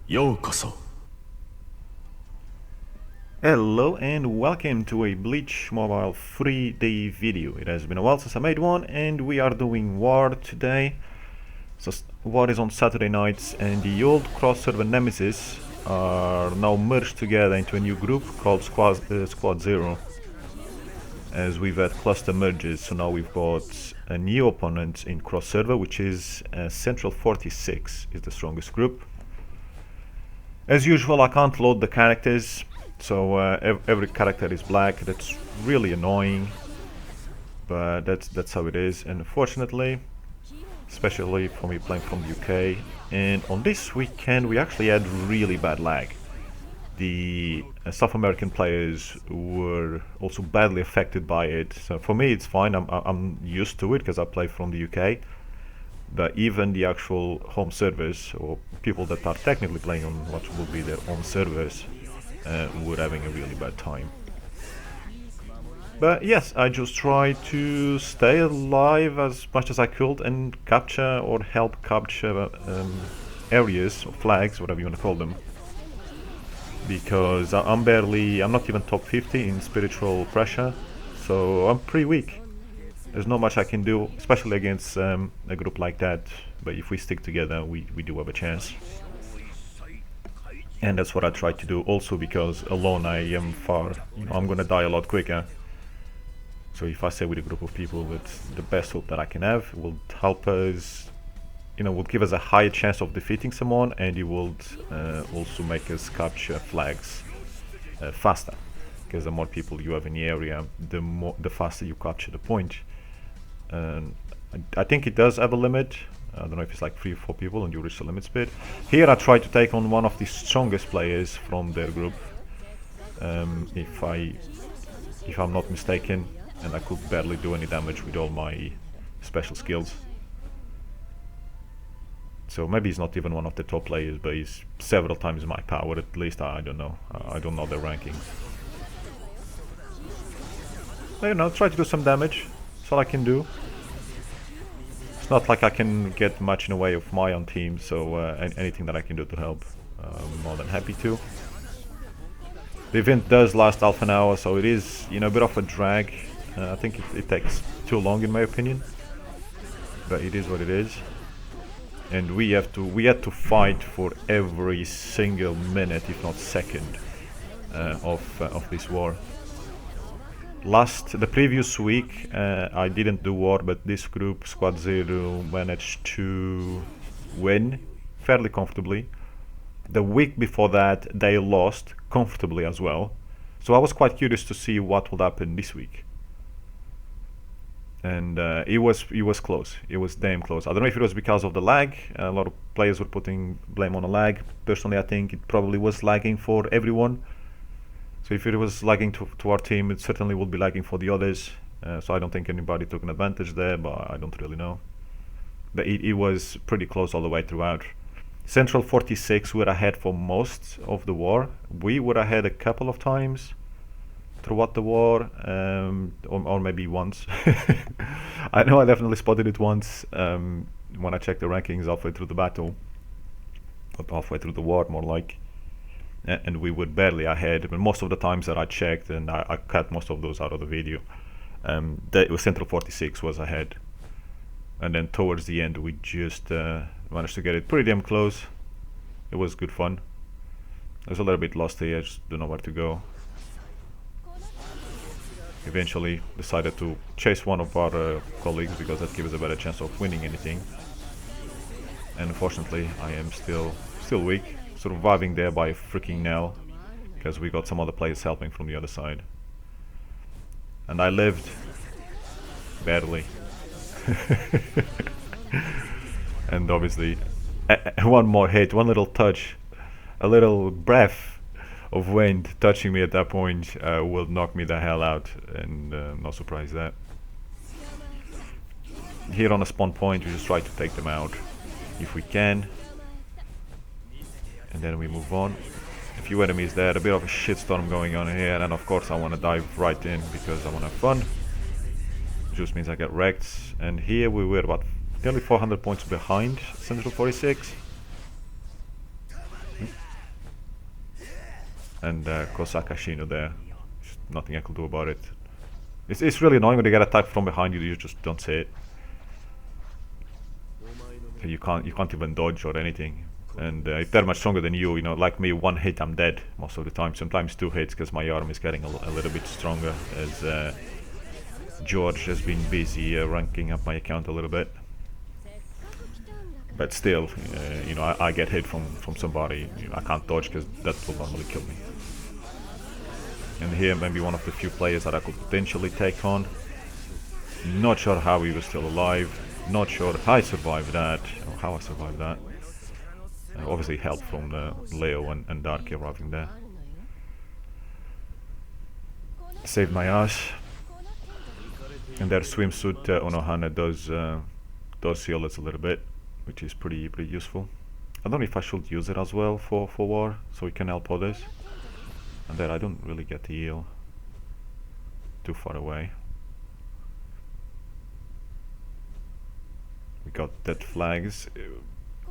ようこそ。 Hello and welcome to a Bleach Mobile 3-day video. It has been a while since I made one and we are doing War today. So War is on Saturday nights and the old cross-server Nemesis are now merged together into a new group called Squad Zero, as we've had cluster merges. So now we've got a new opponent in cross-server, which is Central 46 is the strongest group. As usual, I can't load the characters, so every character is black. That's really annoying, but that's how it is. And unfortunately, especially for me playing from the UK, and on this weekend we actually had really bad lag. The South American players were also badly affected by it. So for me, it's fine. I'm used to it because I play from the UK. But even the actual home servers, or people that are technically playing on what will be their own servers, were having a really bad time. But yes, I just tried to stay alive as much as I could and capture or help capture areas or flags, whatever you want to call them. Because I'm not even top 50 in spiritual pressure, so I'm pretty weak. There's not much I can do, especially against a group like that, but if we stick together, we do have a chance. And that's what I try to do, also because alone I am I'm gonna die a lot quicker. So if I stay with a group of people, it's the best hope that I can have. It will help us, will give us a higher chance of defeating someone, and it will also make us capture flags faster. Because the more people you have in the area, the faster you capture the point. And I think it does have a limit. I don't know if it's like 3 or 4 people and you reach the limit speed. Here I try to take on one of the strongest players from their group, if I'm not mistaken, and I could barely do any damage with all my special skills. So maybe he's not even one of the top players, but he's several times my power at least. I don't know. I don't know their rankings. But, try to do some damage. That's all I can do. It's not like I can get much in the way of my own team, so anything that I can do to help, I'm more than happy to. The event does last half an hour, so it is, a bit of a drag. I think it takes too long in my opinion, but it is what it is. And we had to fight for every single minute, if not second, of this war. The previous week, I didn't do war, but this group, Squad Zero, managed to win fairly comfortably. The week before that, they lost comfortably as well. So I was quite curious to see what would happen this week. And it was close. It was damn close. I don't know if it was because of the lag. A lot of players were putting blame on the lag. Personally, I think it probably was lagging for everyone. So if it was lagging to our team, it certainly would be lagging for the others. So I don't think anybody took an advantage there, but I don't really know. But it was pretty close all the way throughout. Central 46 were ahead for most of the war. We were ahead a couple of times throughout the war, or maybe once. I know I definitely spotted it once when I checked the rankings halfway through the battle, or halfway through the war, more like. And we were barely ahead, but most of the times that I checked, and I cut most of those out of the video, Central 46 was ahead. And then towards the end we just managed to get it pretty damn close. It was good fun. I was a little bit lost here, I just don't know where to go. Eventually decided to chase one of our colleagues because that gives us a better chance of winning anything. And unfortunately I am still weak. Surviving there by a freaking nail, because we got some other players helping from the other side. And I lived barely. And obviously one more hit, one little touch, a little breath of wind touching me at that point will knock me the hell out, and I'm not surprised that. Here on a spawn point we just try to take them out if we can, and then we move on. A few enemies there, a bit of a shitstorm going on here, and of course I want to dive right in because I want to have fun. Just means I get wrecked, and here we were about nearly 400 points behind Central 46. and Kosakashino there. Just nothing I could do about it. It's really annoying when they get attacked from behind you. You just don't see it. You can't even dodge or anything. And if they're much stronger than you, like me, one hit I'm dead most of the time. Sometimes two hits because my arm is getting a little bit stronger as George has been busy ranking up my account a little bit. But still, I get hit from somebody. I can't dodge because that will normally kill me. And here maybe one of the few players that I could potentially take on. Not sure how he was still alive. Not sure how I survived that. Or how I survived that. Obviously help from Leo and Darky arriving there. Saved my ass. And their swimsuit Onohana does heal us a little bit, which is pretty useful. I don't know if I should use it as well for war, so we can help others. And there I don't really get the heal. Too far away. We got dead flags.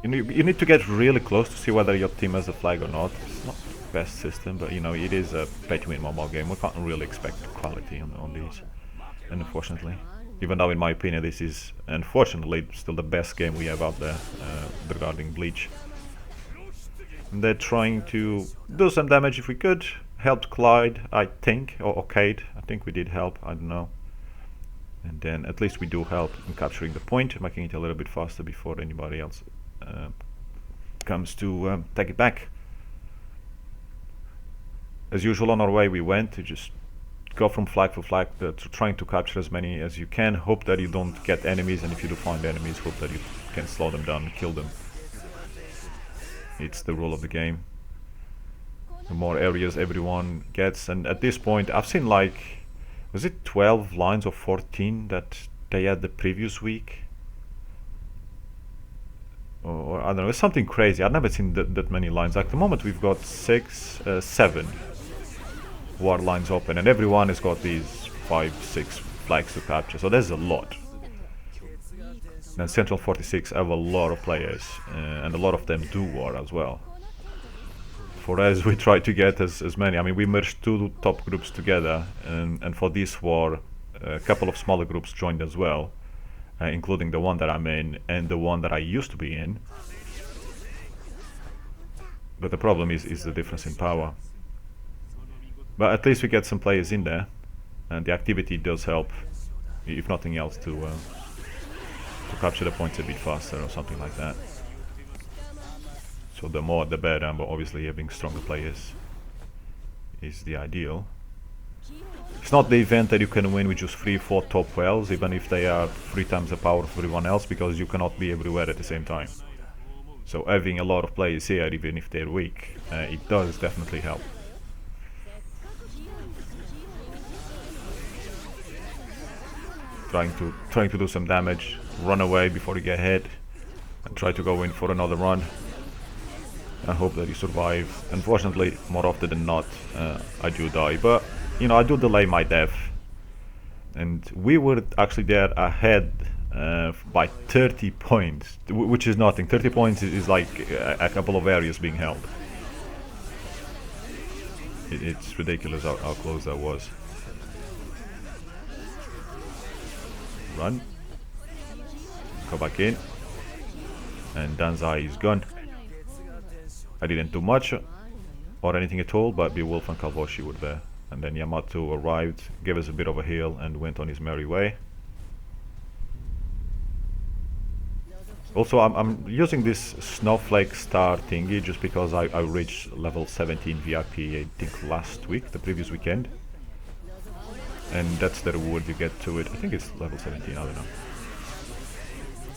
You need to get really close to see whether your team has a flag or not. It's not the best system, but it is a pay-to-win mobile game. We can't really expect quality on these, unfortunately. Even though, in my opinion, this is unfortunately still the best game we have out there regarding Bleach. And they're trying to do some damage if we could. Helped Clyde, I think, or Cade. I think we did help. I don't know. And then at least we do help in capturing the point, making it a little bit faster before anybody else comes to take it back. As usual, on our way we went to just go from flag to flag, trying to capture as many as you can. Hope that you don't get enemies, and if you do find enemies, hope that you can slow them down and kill them. It's the rule of the game. The more areas everyone gets, and at this point I've seen was it 12 lines or 14 that they had the previous week? Or I don't know, it's something crazy. I've never seen that many lines. At the moment we've got 7 war lines open, and everyone has got these 5-6 flags to capture, so there's a lot. And Central 46 have a lot of players, and a lot of them do war as well. For us, we try to get as many. I mean, we merged 2 top groups together, and for this war, a couple of smaller groups joined as well, including the one that I'm in and the one that I used to be in. But the problem is the difference in power. But at least we get some players in there, and the activity does help, if nothing else, to capture the points a bit faster or something like that. So the more the better, but obviously having stronger players is the ideal. It's not the event that you can win with just 3-4 top wells, even if they are 3 times the power of everyone else, because you cannot be everywhere at the same time. So having a lot of players here, even if they're weak, it does definitely help. Trying to do some damage, run away before you get hit, and try to go in for another run. I hope that you survive. Unfortunately, more often than not, I do die, but I do delay my death. And we were actually there ahead by 30 points, which is nothing. 30 points is like a couple of areas being held. It's ridiculous how close that was. Run. Go back in. And Danzai is gone. I didn't do much or anything at all, but Beowulf and Kalvoshi were there. And then Yamato arrived, gave us a bit of a heal, and went on his merry way. Also, I'm using this snowflake star thingy just because I reached level 17 VIP, I think last week, the previous weekend. And that's the reward you get to it. I think it's level 17, I don't know.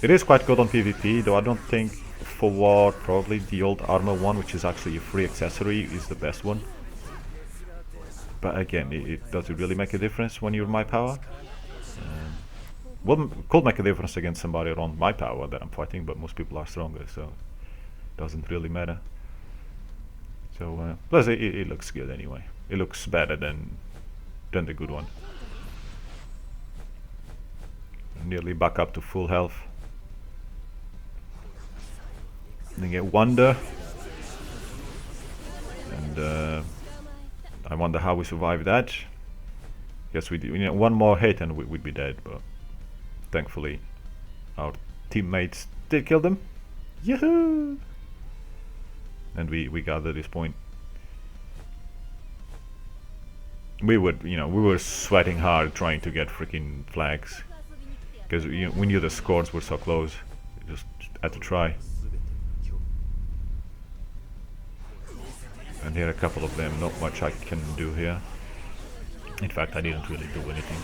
It is quite good on PvP, though I don't think for war, probably the old armor one, which is actually a free accessory, is the best one. But again, does it really make a difference when you're my power? Well, could make a difference against somebody around my power that I'm fighting, but most people are stronger, so it doesn't really matter. So, plus it looks good anyway. It looks better than the good one. Nearly back up to full health. Then get Wonder, and I wonder how we survived that. Guess we did, you know, one more hit and we'd be dead, but thankfully our teammates did kill them. Yahoo! And we gathered this point. We were sweating hard trying to get freaking flags, because we knew the scores were so close. We just had to try. And here are a couple of them. Not much I can do here. In fact, I didn't really do anything.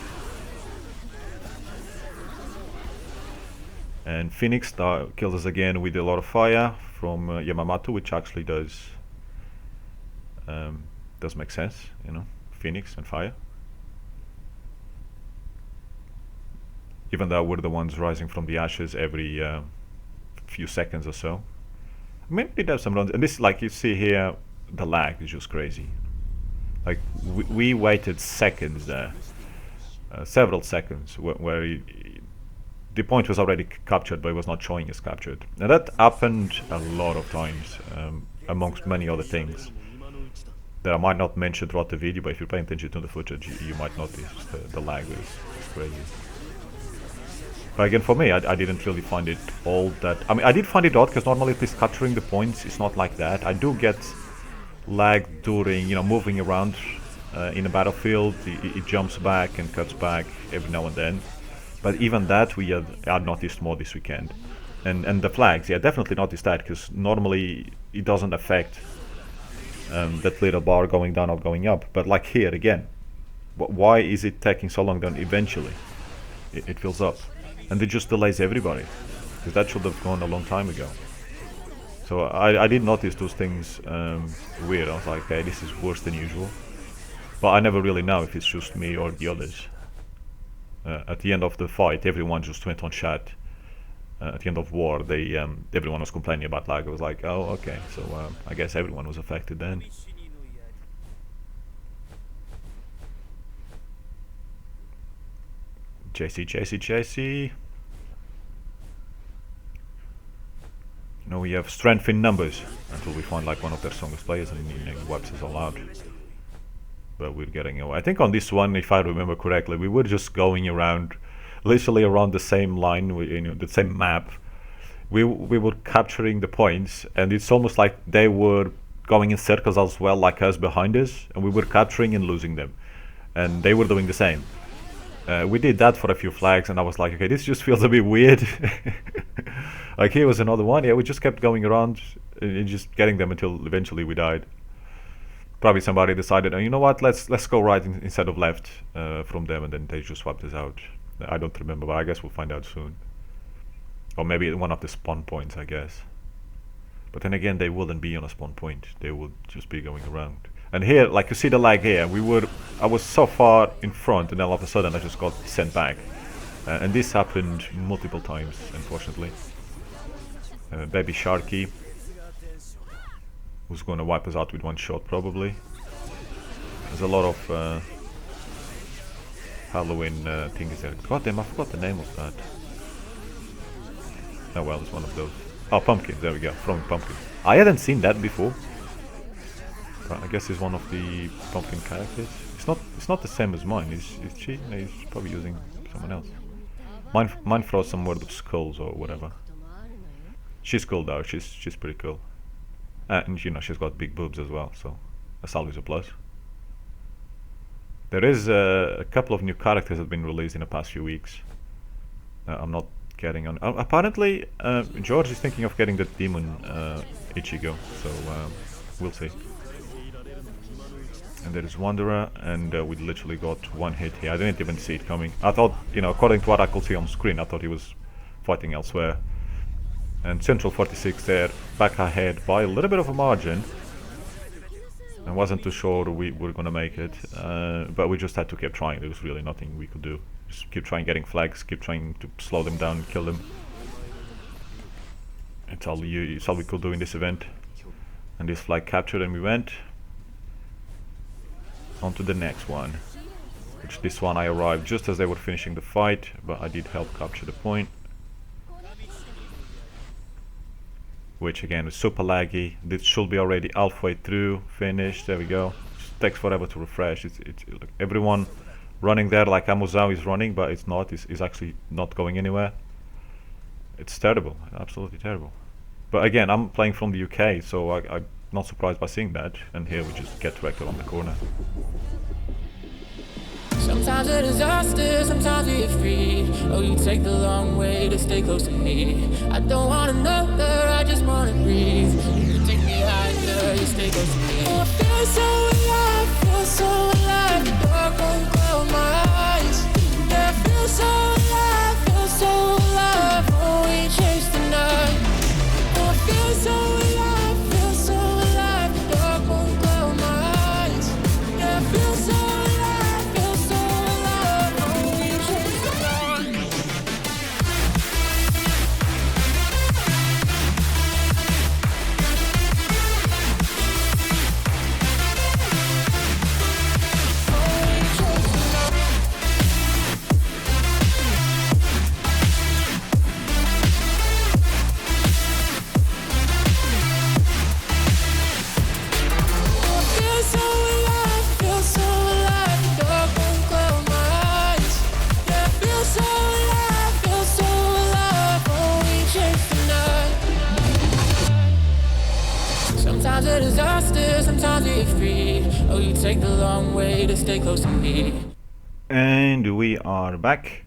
And Phoenix kills us again with a lot of fire from Yamamoto, which actually does make sense, you know, Phoenix and fire. Even though we're the ones rising from the ashes every few seconds or so. I mean, we did have some runs, and this, like you see here, the lag is just crazy. Like we waited seconds there, several seconds, where the point was already captured, but it was not showing as captured. And that happened a lot of times, amongst many other things that I might not mention throughout the video, but if you're paying attention to the footage, you might notice the lag is crazy. But again, for me, I didn't really find it all that... I mean, I did find it odd, because normally at least capturing the points is not like that. I do get lag during, you know, moving around in a battlefield. It jumps back and cuts back every now and then. But even that we had noticed more this weekend. And the flags, yeah, definitely noticed that, because normally it doesn't affect that little bar going down or going up. But like here again, why is it taking so long? Then eventually it fills up, and it just delays everybody, because that should have gone a long time ago. So I did notice those things weird. I was like, okay, this is worse than usual. But I never really know if it's just me or the others. At the end of the fight, everyone just went on chat. At the end of war, everyone was complaining about lag. I was like, oh, okay, so I guess everyone was affected then. JC. You know, we have strength in numbers until we find like one of their strongest players, and he wipes us all out. But we're getting away. I think on this one, if I remember correctly, we were just going around, literally around the same line, you know, the same map. We were capturing the points, and it's almost like they were going in circles as well, like us behind us, and we were capturing and losing them, and they were doing the same. We did that for a few flags, and I was like, okay, this just feels a bit weird. Like here was another one. Yeah, we just kept going around and just getting them until eventually we died. Probably somebody decided, oh, you know what, let's go right instead of left from them, and then they just swapped us out. I don't remember, but I guess we'll find out soon. Or maybe one of the spawn points, I guess. But then again, they wouldn't be on a spawn point. They would just be going around. And here, like you see the lag here, I was so far in front, and then all of a sudden I just got sent back. And this happened multiple times, unfortunately. Baby Sharky, who's going to wipe us out with one shot, probably. There's a lot of Halloween things there. God damn, I forgot the name of that. Oh well, it's one of those. Oh, pumpkin, there we go, from pumpkin. I hadn't seen that before. But I guess he's one of the pumpkin characters. It's not the same as mine. Is she? No, he's probably using someone else. Mine throws some word of skulls or whatever. She's cool though. She's pretty cool. And you know, she's got big boobs as well, so that's always a plus. There is a couple of new characters that have been released in the past few weeks. I'm not getting on. Apparently, George is thinking of getting the demon Ichigo, so we'll see. And there is Wanderer, and we literally got one hit here. I didn't even see it coming. I thought, you know, according to what I could see on screen, I thought he was fighting elsewhere. And Central 46 there, back ahead by a little bit of a margin. I wasn't too sure we were going to make it, but we just had to keep trying. There was really nothing we could do. Just keep trying getting flags, keep trying to slow them down, kill them. It's all we could do in this event. And this flag captured, and we went on to the next one. Which this one I arrived just as they were finishing the fight, but I did help capture the point. Which again is super laggy. This should be already halfway through, finished, there we go. Just takes forever to refresh. It's like everyone running there like Amuzao is running, but it's not. It's actually not going anywhere. It's terrible, absolutely terrible. But again, I'm playing from the UK, so I'm not surprised by seeing that. And here we just get wrecked around the corner. Sometimes a disaster, sometimes we get free. Oh, you take the long way to stay close to me. I don't want another, I just wanna breathe. You take me higher, you stay close to me. Oh, I feel so alive, feel so alive. The dark won't cloud my eyes. Yeah, I feel so alive, feel so alive. Oh, we chase the night. Oh, I feel so alive, feel so alive. The dark won't cloud my eyes. Yeah, I feel so alive, feel so alive. Oh, we chase the night. Feel so alive, feel so alive. The dark won't cloud my eyes. Yeah, feel so alive, feel so alive. Oh, we chase the night. Sometimes a disaster, sometimes we get free. Oh, you take the long way to stay close to me. And we are back.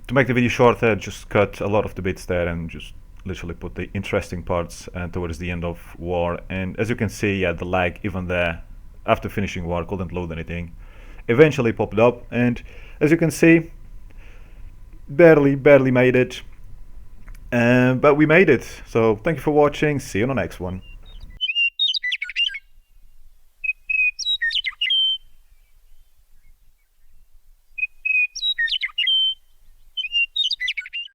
To make the video shorter, just cut a lot of the bits there and just literally put the interesting parts towards the end of war. And as you can see, yeah, the lag even there after finishing war couldn't load anything. Eventually popped up, and as you can see, barely made it. But we made it. So thank you for watching. See you on the next one.